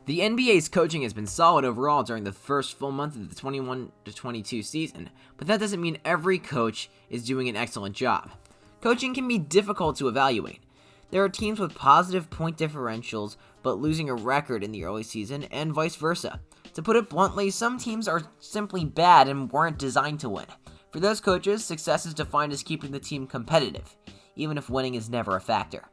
The NBA's coaching has been solid overall during the first full month of the 21-22 season, but that doesn't mean every coach is doing an excellent job. Coaching can be difficult to evaluate. There are teams with positive point differentials but losing a record in the early season, and vice versa. To put it bluntly, some teams are simply bad and weren't designed to win. For those coaches, success is defined as keeping the team competitive, even if winning is never a factor.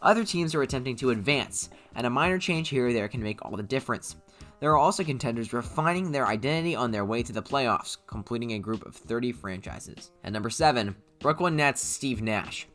Other teams are attempting to advance, and a minor change here or there can make all the difference. There are also contenders refining their identity on their way to the playoffs, completing a group of 30 franchises. At number 7, Brooklyn Nets Steve Nash.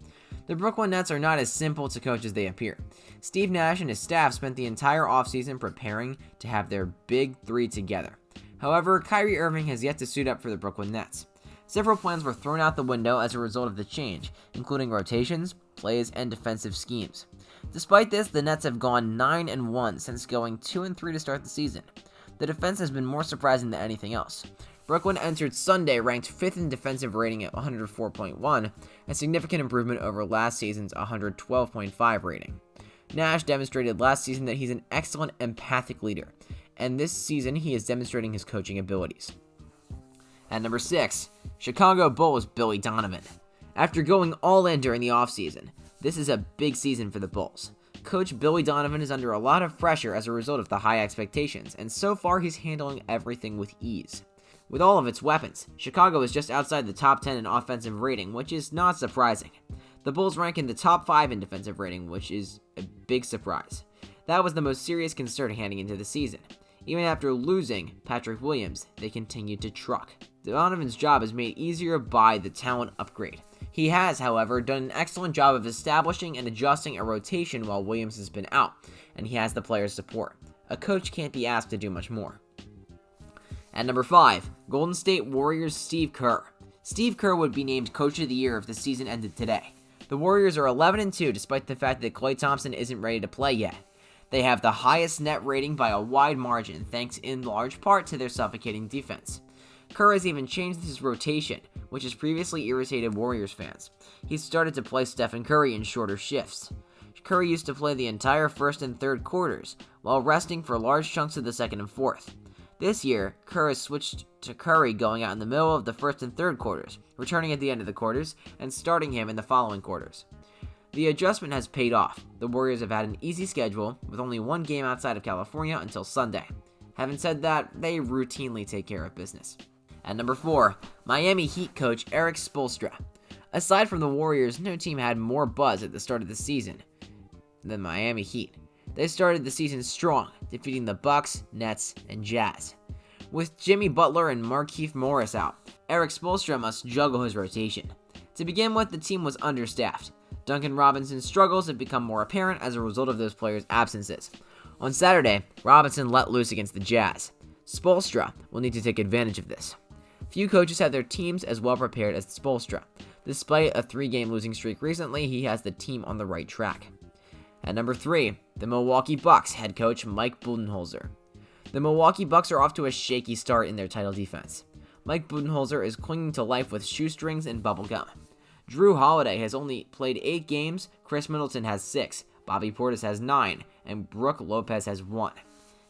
The Brooklyn Nets are not as simple to coach as they appear. Steve Nash and his staff spent the entire offseason preparing to have their big three together. However, Kyrie Irving has yet to suit up for the Brooklyn Nets. Several plans were thrown out the window as a result of the change, including rotations, plays, and defensive schemes. Despite this, the Nets have gone 9-1 since going 2-3 to start the season. The defense has been more surprising than anything else. Brooklyn entered Sunday ranked 5th in defensive rating at 104.1, a significant improvement over last season's 112.5 rating. Nash demonstrated last season that he's an excellent empathic leader, and this season he is demonstrating his coaching abilities. At number 6, Chicago Bulls Billy Donovan. After going all in during the offseason, this is a big season for the Bulls. Coach Billy Donovan is under a lot of pressure as a result of the high expectations, and so far he's handling everything with ease. With all of its weapons, Chicago is just outside the top 10 in offensive rating, which is not surprising. The Bulls rank in the top 5 in defensive rating, which is a big surprise. That was the most serious concern heading into the season. Even after losing Patrick Williams, they continued to truck. Donovan's job is made easier by the talent upgrade. He has, however, done an excellent job of establishing and adjusting a rotation while Williams has been out, and he has the players' support. A coach can't be asked to do much more. At number 5, Golden State Warriors Steve Kerr. Steve Kerr would be named Coach of the Year if the season ended today. The Warriors are 11-2 despite the fact that Klay Thompson isn't ready to play yet. They have the highest net rating by a wide margin, thanks in large part to their suffocating defense. Kerr has even changed his rotation, which has previously irritated Warriors fans. He's started to play Stephen Curry in shorter shifts. Curry used to play the entire first and third quarters, while resting for large chunks of the second and fourth. This year, Kerr has switched to Curry going out in the middle of the first and third quarters, returning at the end of the quarters, and starting him in the following quarters. The adjustment has paid off. The Warriors have had an easy schedule, with only one game outside of California until Sunday. Having said that, they routinely take care of business. At number 4, Miami Heat coach Erik Spoelstra. Aside from the Warriors, no team had more buzz at the start of the season than Miami Heat. They started the season strong, defeating the Bucks, Nets, and Jazz. With Jimmy Butler and Markieff Morris out, Erik Spoelstra must juggle his rotation. To begin with, the team was understaffed. Duncan Robinson's struggles have become more apparent as a result of those players' absences. On Saturday, Robinson let loose against the Jazz. Spoelstra will need to take advantage of this. Few coaches have their teams as well prepared as Spoelstra. Despite a 3-game losing streak recently, he has the team on the right track. At number 3, the Milwaukee Bucks head coach Mike Budenholzer. The Milwaukee Bucks are off to a shaky start in their title defense. Mike Budenholzer is clinging to life with shoestrings and bubblegum. Drew Holiday has only played 8 games, Chris Middleton has 6, Bobby Portis has 9, and Brook Lopez has 1.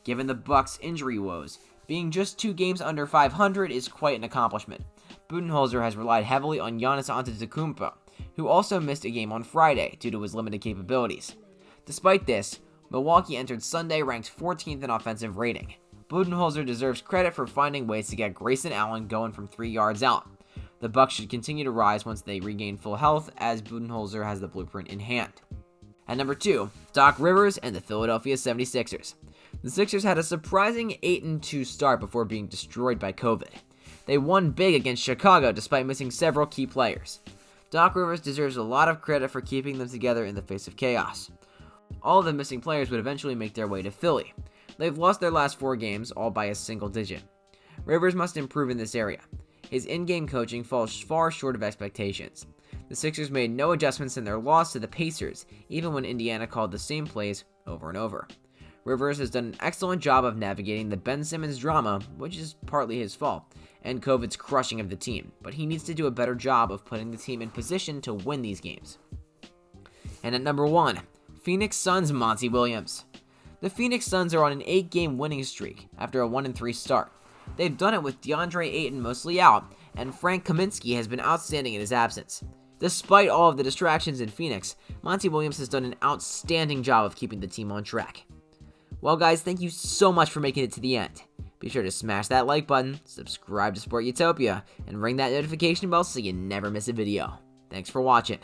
Given the Bucks' injury woes, being just 2 games under 500 is quite an accomplishment. Budenholzer has relied heavily on Giannis Antetokounmpo, who also missed a game on Friday due to his limited capabilities. Despite this, Milwaukee entered Sunday ranked 14th in offensive rating. Budenholzer deserves credit for finding ways to get Grayson Allen going from 3 yards out. The Bucks should continue to rise once they regain full health, as Budenholzer has the blueprint in hand. At number 2, Doc Rivers and the Philadelphia 76ers. The Sixers had a surprising 8-2 start before being destroyed by COVID. They won big against Chicago despite missing several key players. Doc Rivers deserves a lot of credit for keeping them together in the face of chaos. All of the missing players would eventually make their way to Philly. They've lost their last 4 games, all by a single digit. Rivers must improve in this area. His in-game coaching falls far short of expectations. The Sixers made no adjustments in their loss to the Pacers, even when Indiana called the same plays over and over. Rivers has done an excellent job of navigating the Ben Simmons drama, which is partly his fault, and COVID's crushing of the team, but he needs to do a better job of putting the team in position to win these games. And at number 1, Phoenix Suns Monty Williams. The Phoenix Suns are on an 8-game winning streak after a 1-3 start. They've done it with DeAndre Ayton mostly out, and Frank Kaminsky has been outstanding in his absence. Despite all of the distractions in Phoenix, Monty Williams has done an outstanding job of keeping the team on track. Well guys, thank you so much for making it to the end. Be sure to smash that like button, subscribe to Sport Utopia, and ring that notification bell so you never miss a video. Thanks for watching.